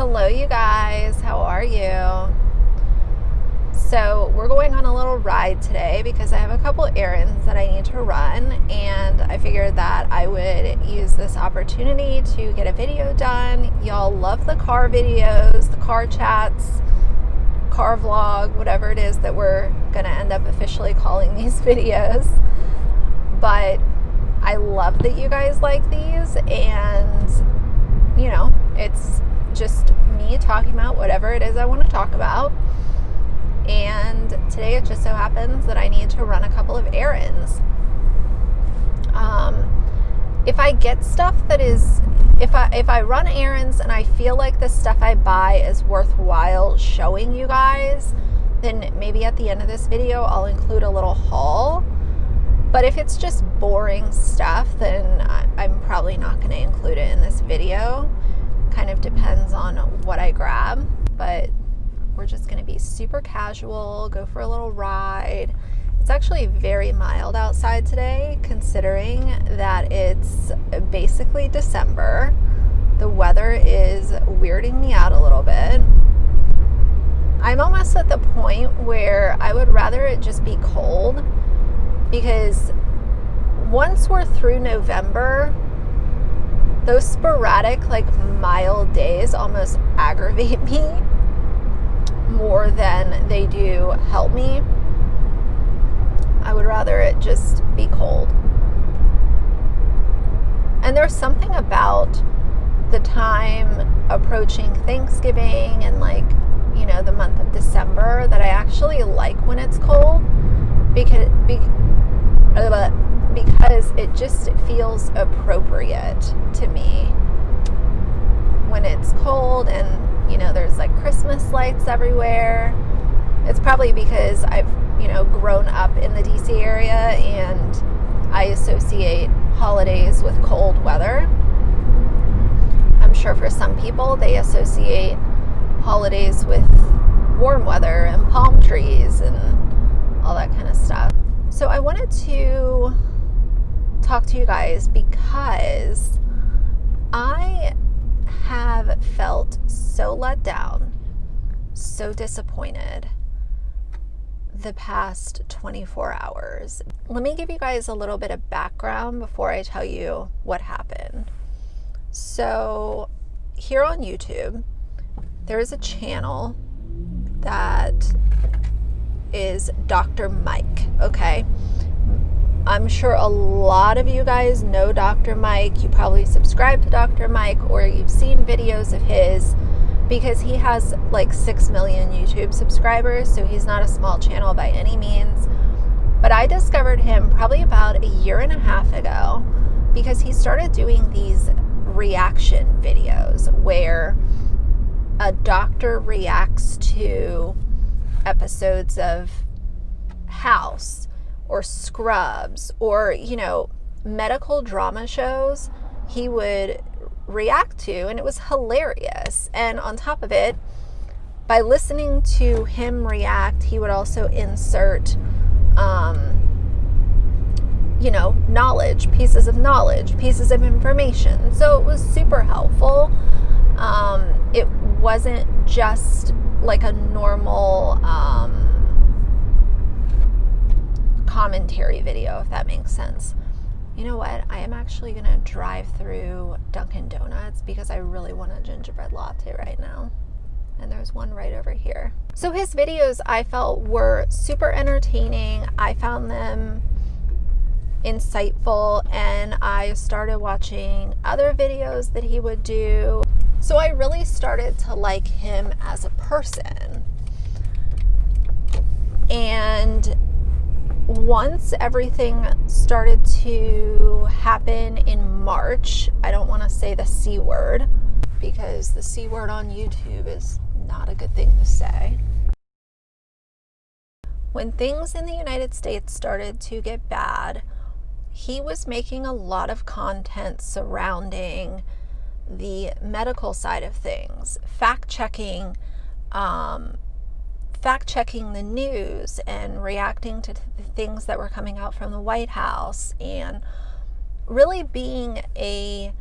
Hello, you guys. How are you? So we're going on a little ride today because I have a couple errands that I need to run, and I figured that I would use this opportunity to get a video done. Y'all love the car videos, the car chats, car vlog, whatever it is that we're going to end up officially calling these videos. But I love that you guys like these, and it's just me talking about whatever it is I want to talk about. And today it just so happens that I need to run a couple of errands. If I get stuff that is, if I run errands and I feel like the stuff I buy is worthwhile showing you guys, then maybe at the end of this video I'll include a little haul. But if it's just boring stuff, then I'm probably not going to include it in this video. Kind of depends on what I grab, but we're just going to be super casual, go for a little ride. It's actually very mild outside today, considering that it's basically December. The weather is weirding me out a little bit. I'm almost at the point where I would rather it just be cold, because once we're through November, those sporadic, mild days almost aggravate me more than they do help me. I would rather it just be cold. And there's something about the time approaching Thanksgiving and the month of December that I actually like when it's cold, because it just feels appropriate to me when it's cold, and there's Christmas lights everywhere. It's probably because I've grown up in the DC area and I associate holidays with cold weather. I'm sure for some people they associate holidays with warm weather and palm trees and all that kind of stuff. So I wanted to talk to you guys because I have felt so let down, so disappointed the past 24 hours. Let me give you guys a little bit of background before I tell you what happened. So here on YouTube, there is a channel that is Dr. Mike, okay? I'm sure a lot of you guys know Dr. Mike. You probably subscribe to Dr. Mike, or you've seen videos of his, because he has 6 million YouTube subscribers, so he's not a small channel by any means. But I discovered him probably about a year and a half ago because he started doing these reaction videos where a doctor reacts to episodes of House or Scrubs or, medical drama shows he would react to, and it was hilarious. And on top of it, by listening to him react, he would also insert knowledge, pieces of information. So it was super helpful. It wasn't just like a normal commentary video, if that makes sense. You know what? I am actually going to drive through Dunkin' Donuts because I really want a gingerbread latte right now. And there's one right over here. So his videos I felt were super entertaining. I found them insightful, and I started watching other videos that he would do. So I really started to like him as a person. And once everything started to happen in March, I don't want to say the C word because the C word on YouTube is not a good thing to say. When things in the United States started to get bad, he was making a lot of content surrounding the medical side of things, fact-checking the news and reacting to the things that were coming out from the White House, and really being a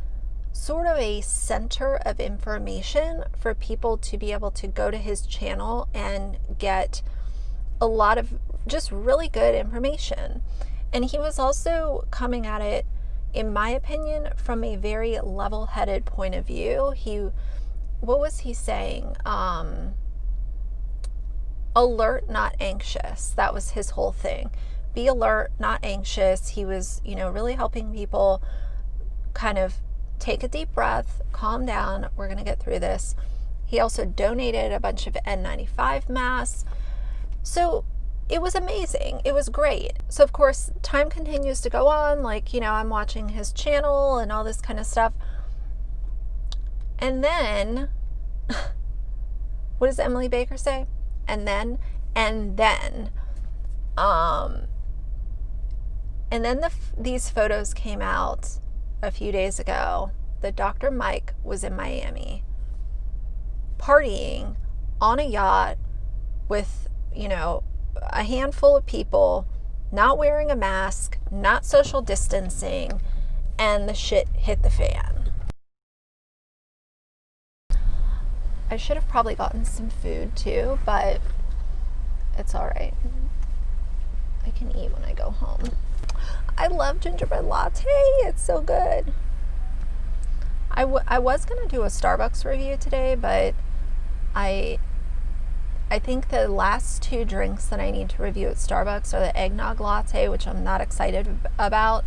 sort of a center of information for people to be able to go to his channel and get a lot of just really good information. And he was also coming at it, in my opinion, from a very level-headed point of view. What was he saying? Alert, not anxious. That was his whole thing. Be alert, not anxious. He was, really helping people kind of take a deep breath, calm down. We're going to get through this. He also donated a bunch of N95 masks. So it was amazing. It was great. So of course, time continues to go on. I'm watching his channel and all this kind of stuff. And then, what does Emily Baker say? And then these photos came out a few days ago that Dr. Mike was in Miami partying on a yacht with, a handful of people, not wearing a mask, not social distancing, and the shit hit the fan. I should have probably gotten some food too, but it's all right. I can eat when I go home. I love gingerbread latte. It's so good. I was going to do a Starbucks review today, but I think the last two drinks that I need to review at Starbucks are the eggnog latte, which I'm not excited about,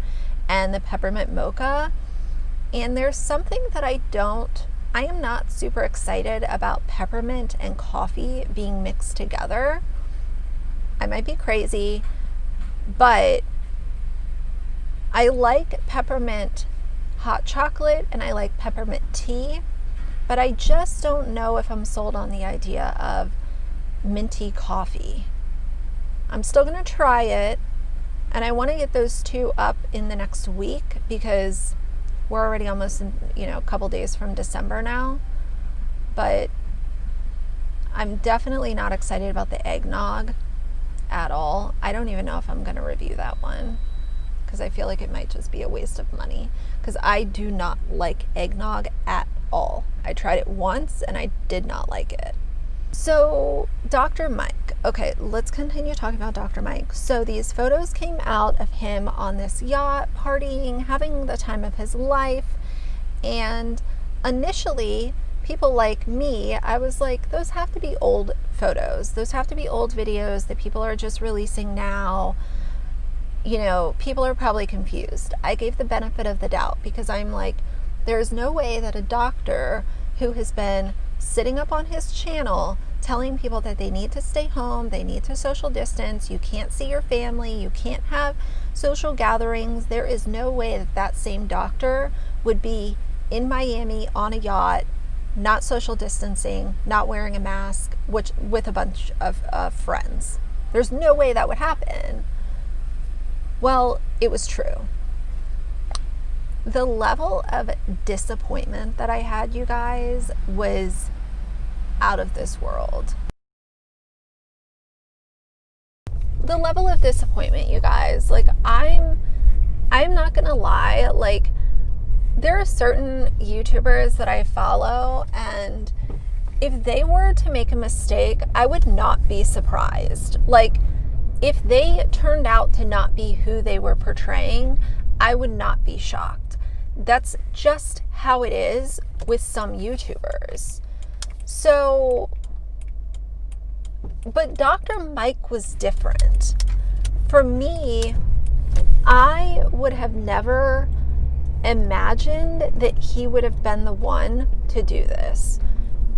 and the peppermint mocha. And there's something that I am not super excited about peppermint and coffee being mixed together. I might be crazy, but I like peppermint hot chocolate and I like peppermint tea, but I just don't know if I'm sold on the idea of minty coffee. I'm still going to try it, and I want to get those two up in the next week because we're already almost a couple days from December now. But I'm definitely not excited about the eggnog at all. I don't even know if I'm going to review that one because I feel like it might just be a waste of money, because I do not like eggnog at all. I tried it once and I did not like it. So Dr. Mike, okay, let's continue talking about Dr. Mike. So these photos came out of him on this yacht, partying, having the time of his life. And initially, people like me, I was like, those have to be old photos. Those have to be old videos that people are just releasing now. People are probably confused. I gave the benefit of the doubt because I'm like, there's no way that a doctor who has been sitting up on his channel telling people that they need to stay home, they need to social distance, you can't see your family, you can't have social gatherings. There is no way that that same doctor would be in Miami on a yacht, not social distancing, not wearing a mask, with a bunch of friends. There's no way that would happen. Well, it was true. The level of disappointment that I had, you guys, was out of this world. The level of disappointment, you guys, I'm not gonna lie, there are certain YouTubers that I follow, and if they were to make a mistake, I would not be surprised. If they turned out to not be who they were portraying, I would not be shocked. That's just how it is with some YouTubers. So, but Dr. Mike was different. For me, I would have never imagined that he would have been the one to do this.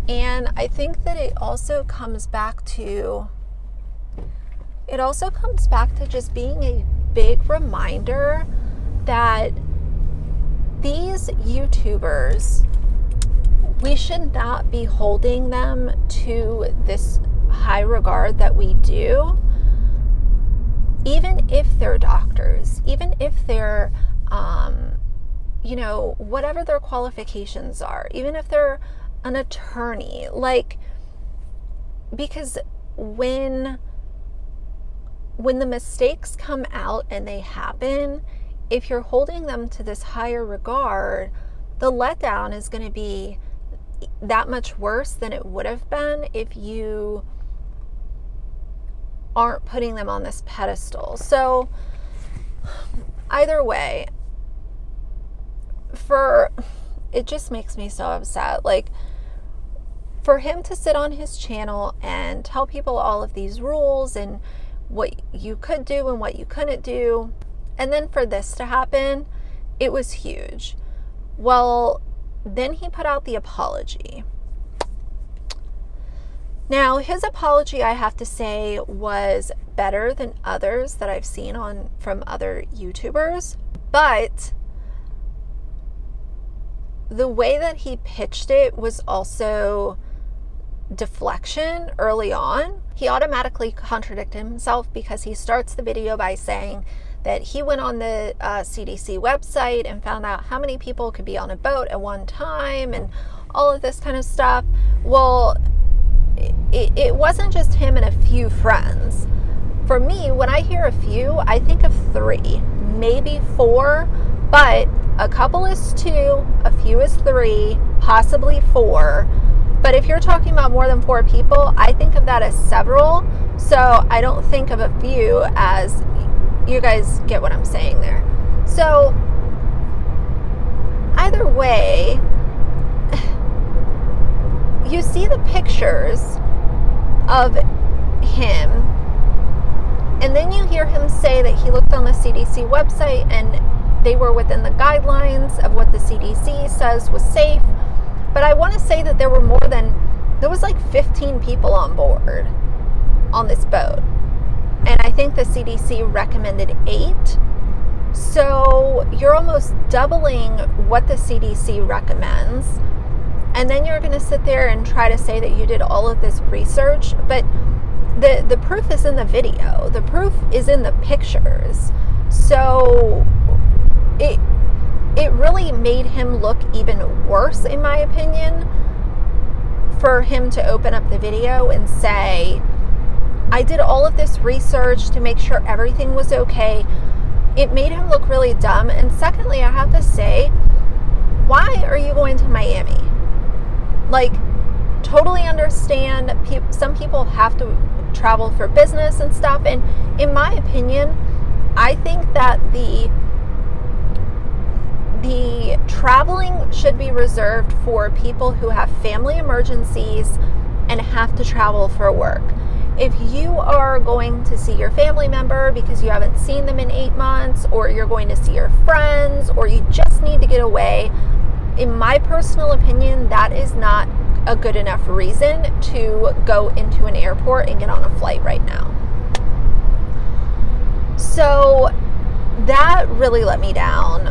And I think that it also comes back to just being a big reminder that these YouTubers, we should not be holding them to this high regard that we do, even if they're doctors, even if they're, whatever their qualifications are, even if they're an attorney, because when the mistakes come out and they happen, if you're holding them to this higher regard, the letdown is going to be that much worse than it would have been if you aren't putting them on this pedestal. So either way, it just makes me so upset. Like, for him to sit on his channel and tell people all of these rules and what you could do and what you couldn't do, and then for this to happen, it was huge. Well, then he put out the apology. Now, his apology, I have to say, was better than others that I've seen from other YouTubers, but the way that he pitched it was also deflection early on. He automatically contradicted himself because he starts the video by saying that he went on the CDC website and found out how many people could be on a boat at one time and all of this kind of stuff. Well, it wasn't just him and a few friends. For me, when I hear a few, I think of 3, maybe 4, but a couple is 2, a few is 3, possibly 4. But if you're talking about more than 4 people, I think of that as several. So I don't think of a few as, you guys get what I'm saying there. So either way, you see the pictures of him, and then you hear him say that he looked on the CDC website and they were within the guidelines of what the CDC says was safe. But I want to say that there was like 15 people on board on this boat. And I think the CDC recommended 8. So you're almost doubling what the CDC recommends. And then you're going to sit there and try to say that you did all of this research. But the proof is in the video. The proof is in the pictures. So it really made him look even worse, in my opinion, for him to open up the video and say, I did all of this research to make sure everything was okay. It made him look really dumb. And secondly, I have to say, why are you going to Miami? Like, totally understand, some people have to travel for business and stuff. And in my opinion, I think that the traveling should be reserved for people who have family emergencies and have to travel for work. If you are going to see your family member because you haven't seen them in 8 months, or you're going to see your friends, or you just need to get away, in my personal opinion, that is not a good enough reason to go into an airport and get on a flight right now. So that really let me down.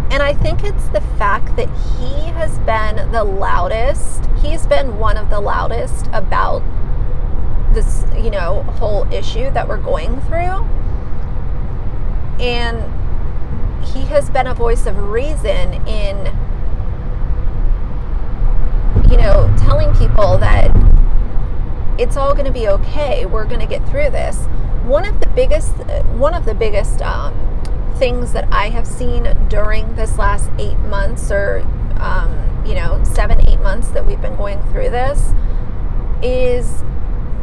And I think it's the fact that he has been the loudest. He's been one of the loudest about this, whole issue that we're going through. And he has been a voice of reason in, telling people that it's all going to be okay. We're going to get through this. One of the biggest things that I have seen during this last 8 months, or 7-8 months that we've been going through this, is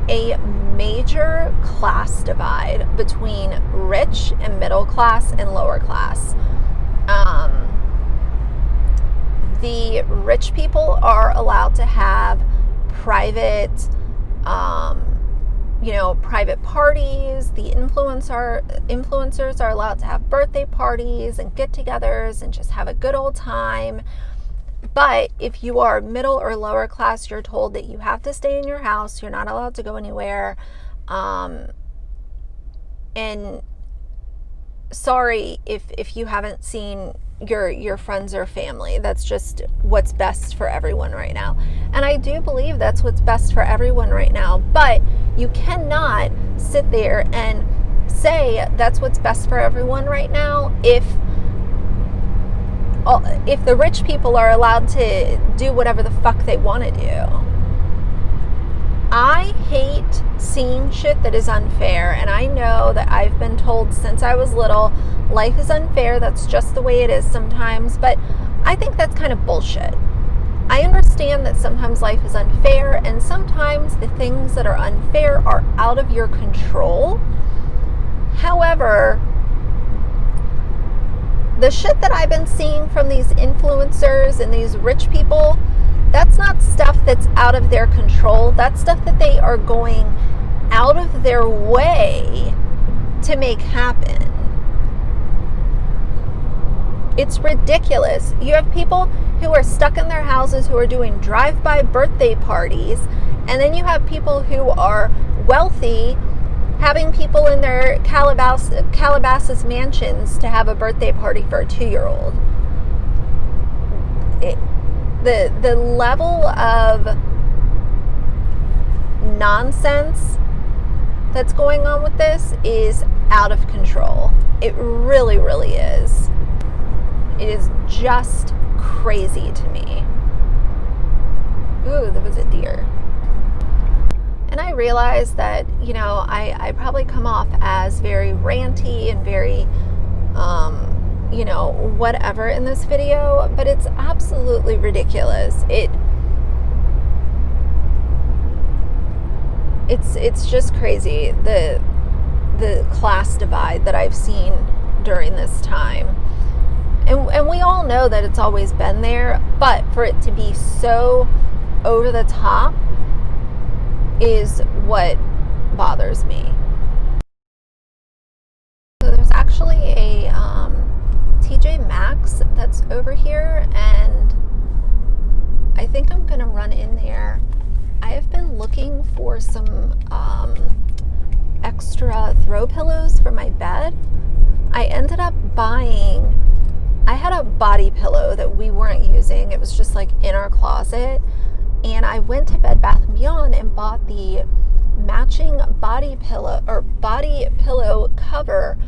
a major class divide between rich and middle class and lower class. The rich people are allowed to have private private parties. The influencers are allowed to have birthday parties and get-togethers and just have a good old time. But if you are middle or lower class, you're told that you have to stay in your house. You're not allowed to go anywhere. And sorry if you haven't seen your friends or family. That's just what's best for everyone right now. And I do believe that's what's best for everyone right now. But you cannot sit there and say that's what's best for everyone right now if the rich people are allowed to do whatever the fuck they want to do. I hate seeing shit that is unfair, and I know that I've been told since I was little, life is unfair, that's just the way it is sometimes, but I think that's kind of bullshit. I understand that sometimes life is unfair, and sometimes the things that are unfair are out of your control. However, the shit that I've been seeing from these influencers and these rich people, that's not stuff that's out of their control. That's stuff that they are going out of their way to make happen. It's ridiculous. You have people who are stuck in their houses who are doing drive-by birthday parties, and then you have people who are wealthy having people in their Calabasas mansions to have a birthday party for a 2-year-old. The level of nonsense that's going on with this is out of control. It really, really is. It is just crazy to me. Ooh, there was a deer. And I realize that, I probably come off as very ranty and very, whatever in this video, but it's absolutely ridiculous. It's just crazy, the class divide that I've seen during this time. And we all know that it's always been there, but for it to be so over the top is what bothers me. So there's actually a TJ Maxx that's over here, and I think I'm gonna run in there. I have been looking for some extra throw pillows for my bed. I ended up buying, I had a body pillow that we weren't using. It was just like in our closet. And I went to Bed Bath & Beyond and bought the matching body pillow cover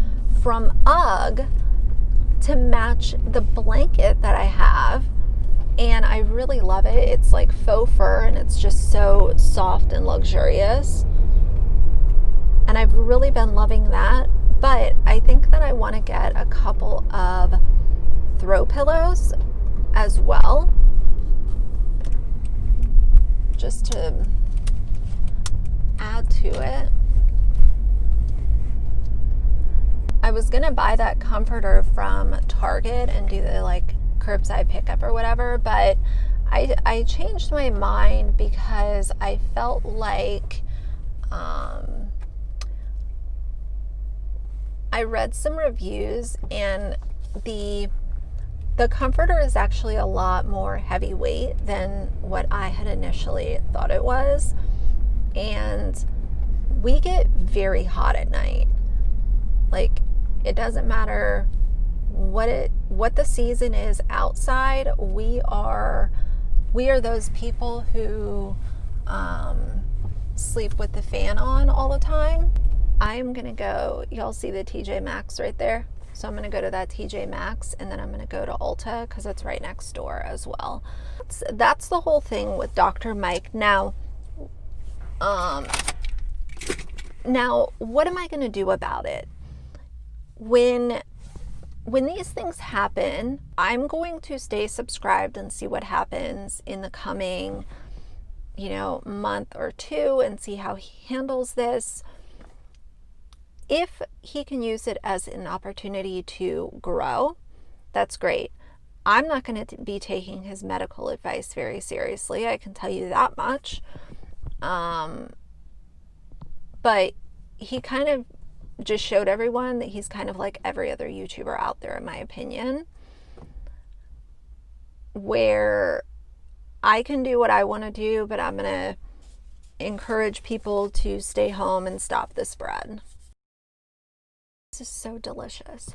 from UGG to match the blanket that I have. And I really love it. It's like faux fur, and it's just so soft and luxurious. And I've really been loving that. But I think that I want to get a couple of throw pillows as well, just to add to it. I was gonna buy that comforter from Target and do the like curbside pickup or whatever, but I changed my mind because I felt like I read some reviews, and the comforter is actually a lot more heavyweight than what I had initially thought it was. And we get very hot at night. Like, it doesn't matter what the season is outside. We are those people who sleep with the fan on all the time. I'm gonna go, y'all see the TJ Maxx right there? So I'm going to go to that TJ Maxx, and then I'm going to go to Ulta because it's right next door as well. That's the whole thing with Dr. Mike. Now, what am I going to do about it? When these things happen, I'm going to stay subscribed and see what happens in the coming, month or two, and see how he handles this. If he can use it as an opportunity to grow, that's great. I'm not going to be taking his medical advice very seriously. I can tell you that much. But he kind of just showed everyone that he's kind of like every other YouTuber out there, in my opinion, where I can do what I want to do, but I'm going to encourage people to stay home and stop the spread. This is so delicious.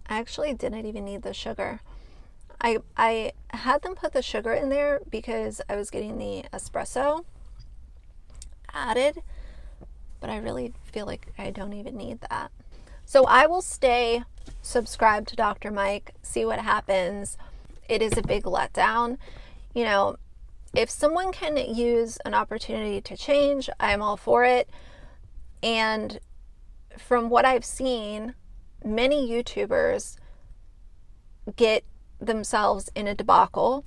I actually didn't even need the sugar. I had them put the sugar in there because I was getting the espresso added, but I really feel like I don't even need that. So I will stay subscribed to Dr. Mike, see what happens. It is a big letdown. if someone can use an opportunity to change, I'm all for it. And from what I've seen, many YouTubers get themselves in a debacle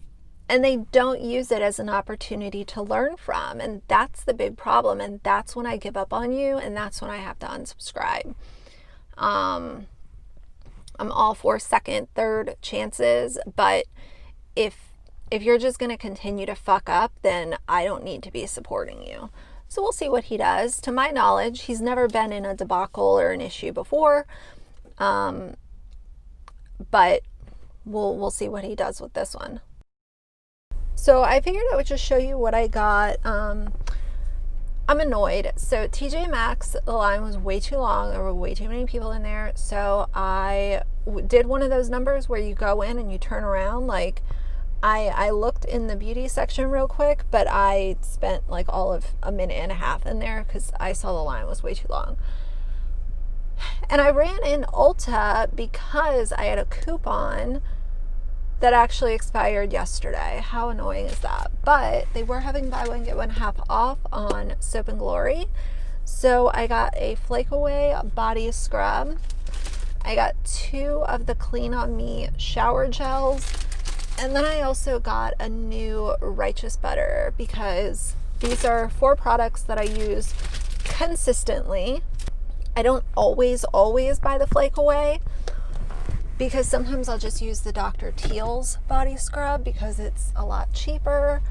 and they don't use it as an opportunity to learn from. And that's the big problem. And that's when I give up on you, and that's when I have to unsubscribe. I'm all for second, third chances, but if you're just going to continue to fuck up, then I don't need to be supporting you. So we'll see what he does. To my knowledge, he's never been in a debacle or an issue before. But we'll see what he does with this one. So I figured I would just show you what I got. I'm annoyed. So TJ Maxx, the line was way too long. There were way too many people in there. So I did one of those numbers where you go in and you turn around. Like, I looked in the beauty section real quick, but I spent like all of a minute and a half in there because I saw the line was way too long. And I ran in Ulta because I had a coupon that actually expired yesterday. How annoying is that? But they were having buy one, get one half off on Soap and Glory. So I got a Flake Away body scrub. I got 2 of the Clean On Me shower gels. And then I also got a new Righteous Butter because these are 4 products that I use consistently. I don't always buy the Flake Away because sometimes I'll just use the Dr. Teal's body scrub because it's a lot cheaper.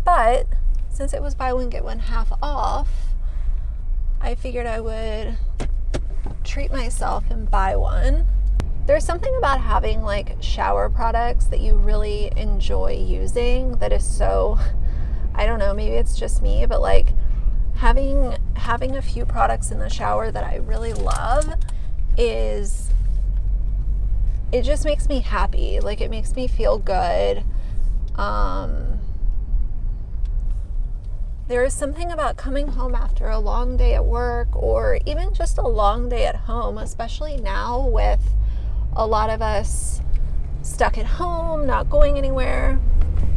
But since it was buy one, get one half off, I figured I would treat myself and buy one. There's something about having like shower products that you really enjoy using that is so, I don't know, maybe it's just me, but like having a few products in the shower that I really love it just makes me happy. Like, it makes me feel good. There is something about coming home after a long day at work or even just a long day at home, especially now with a lot of us stuck at home, not going anywhere.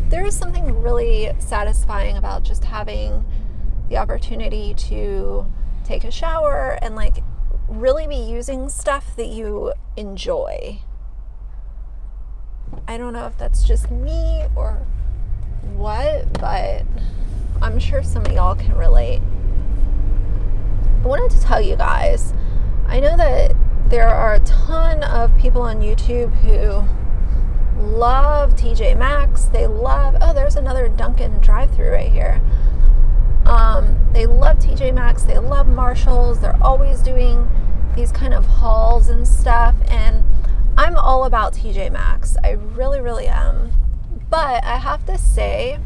There is something really satisfying about just having the opportunity to take a shower and like really be using stuff that you enjoy. I don't know if that's just me or what, but I'm sure some of y'all can relate. I wanted to tell you guys, I know that there are a ton of people on YouTube who love TJ Maxx. They love, oh, there's another Dunkin' drive-thru right here. They love TJ Maxx. They love Marshalls. They're always doing these kind of hauls and stuff. And I'm all about TJ Maxx. I really, really am. But I have to say,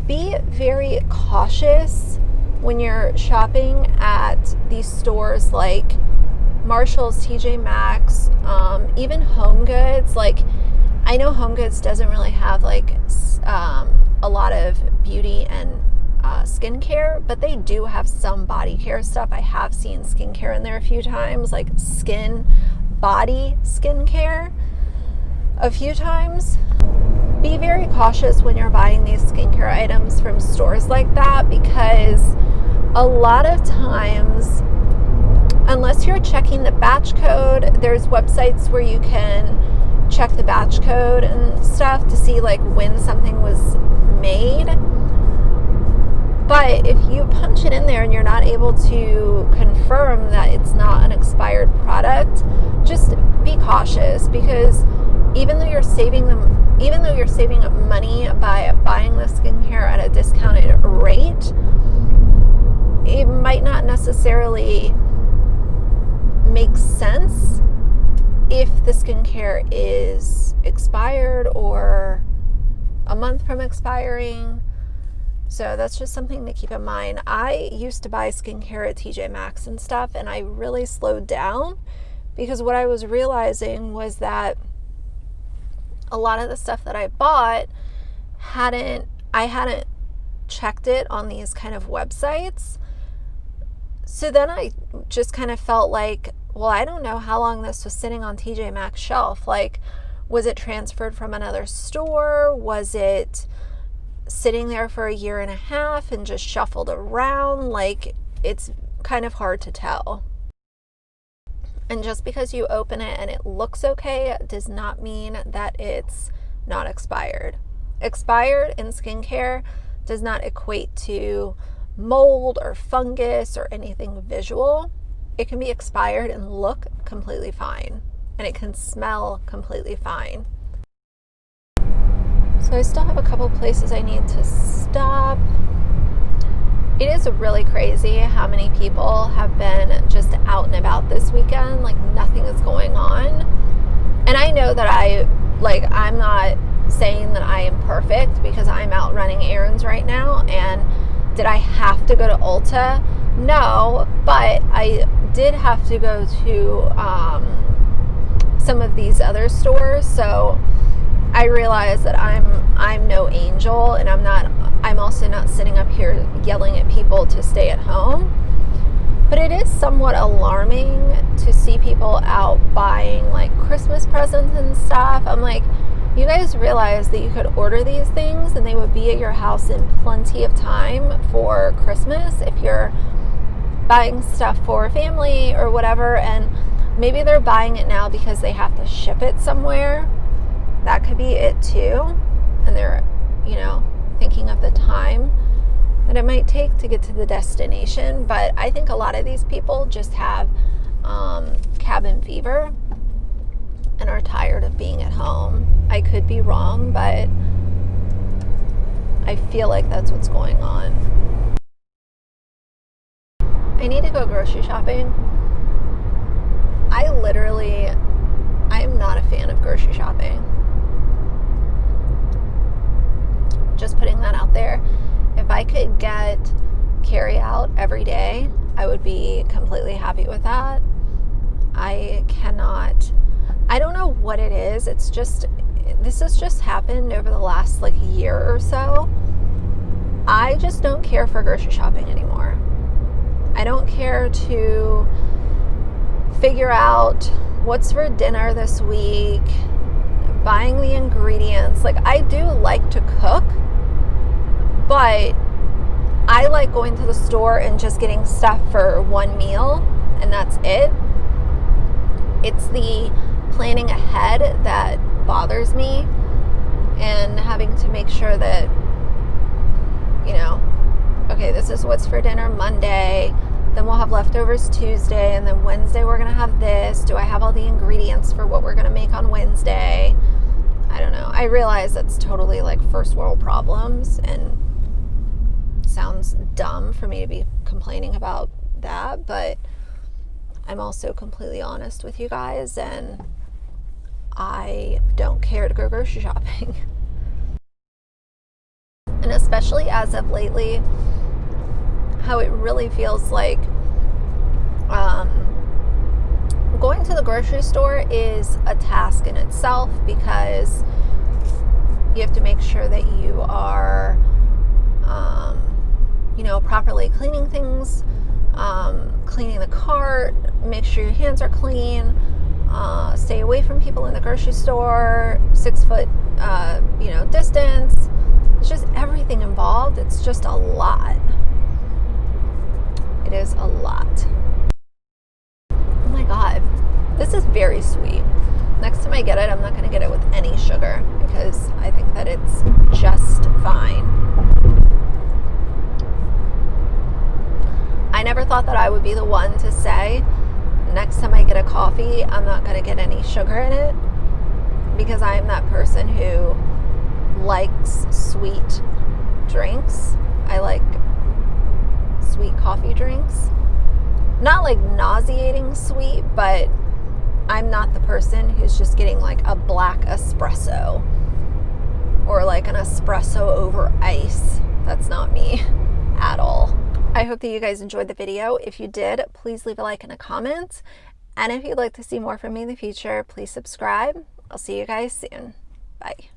be very cautious when you're shopping at these stores like Marshalls, TJ Maxx, even Home Goods. Like, I know Home Goods doesn't really have like a lot of beauty and skincare, but they do have some body care stuff. I have seen skincare in there a few times, like body skincare a few times. Be very cautious when you're buying these skincare items from stores like that, because a lot of times, unless you're checking the batch code, there's websites where you can check the batch code and stuff to see like when something was made. But if you punch it in there and you're not able to confirm that it's not an expired product, just be cautious, because even though you're saving money by buying the skincare at a discounted rate, it might not necessarily make sense if the skincare is expired or a month from expiring. So that's just something to keep in mind. I used to buy skincare at TJ Maxx and stuff, and I really slowed down because what I was realizing was that a lot of the stuff that I bought I hadn't checked it on these kind of websites. So then I just kind of felt like, well, I don't know how long this was sitting on TJ Maxx shelf. Like, was it transferred from another store? Was it sitting there for a year and a half and just shuffled around, like, it's kind of hard to tell. And just because you open it and it looks okay does not mean that it's not expired. Expired in skincare does not equate to mold or fungus or anything visual. It can be expired and look completely fine, and it can smell completely fine. So I still have a couple places I need to stop. It is really crazy how many people have been just out and about this weekend, like nothing is going on. And I know that I'm not saying that I am perfect, because I'm out running errands right now. And did I have to go to Ulta? No, but I did have to go to some of these other stores. So I realize that I'm no angel, and I'm also not sitting up here yelling at people to stay at home. But it is somewhat alarming to see people out buying like Christmas presents and stuff. I'm like, you guys realize that you could order these things and they would be at your house in plenty of time for Christmas if you're buying stuff for a family or whatever. And maybe they're buying it now because they have to ship it somewhere. That could be it too. And they're, thinking of the time that it might take to get to the destination. But I think a lot of these people just have cabin fever and are tired of being at home. I could be wrong, but I feel like that's what's going on. I need to go grocery shopping. I am not a fan of grocery shopping. Just putting that out there. If I could get carry out every day, I would be completely happy with that. I don't know what it is. This has just happened over the last year or so. I just don't care for grocery shopping anymore. I don't care to figure out what's for dinner this week, buying the ingredients. I do like to cook, but I like going to the store and just getting stuff for one meal, and that's it. It's the planning ahead that bothers me, and having to make sure that, okay, this is what's for dinner Monday, then we'll have leftovers Tuesday, and then Wednesday we're going to have this. Do I have all the ingredients for what we're going to make on Wednesday? I don't know. I realize that's totally first world problems, and sounds dumb for me to be complaining about that, but I'm also completely honest with you guys, and I don't care to go grocery shopping. And especially as of lately, how it really feels like going to the grocery store is a task in itself, because you have to make sure that you are properly cleaning things, cleaning the cart, make sure your hands are clean, stay away from people in the grocery store, 6 foot distance. It's just everything involved. It's just a lot. It is a lot. Oh my God, this is very sweet. Next time I get it, I'm not going to get it with any sugar, because I think that it's just fine. I never thought that I would be the one to say, next time I get a coffee, I'm not going to get any sugar in it, because I am that person who likes sweet drinks. I like sweet coffee drinks. Not nauseating sweet, but I'm not the person who's just getting a black espresso or an espresso over ice. That's not me at all. I hope that you guys enjoyed the video. If you did, please leave a like and a comment. And if you'd like to see more from me in the future, please subscribe. I'll see you guys soon. Bye.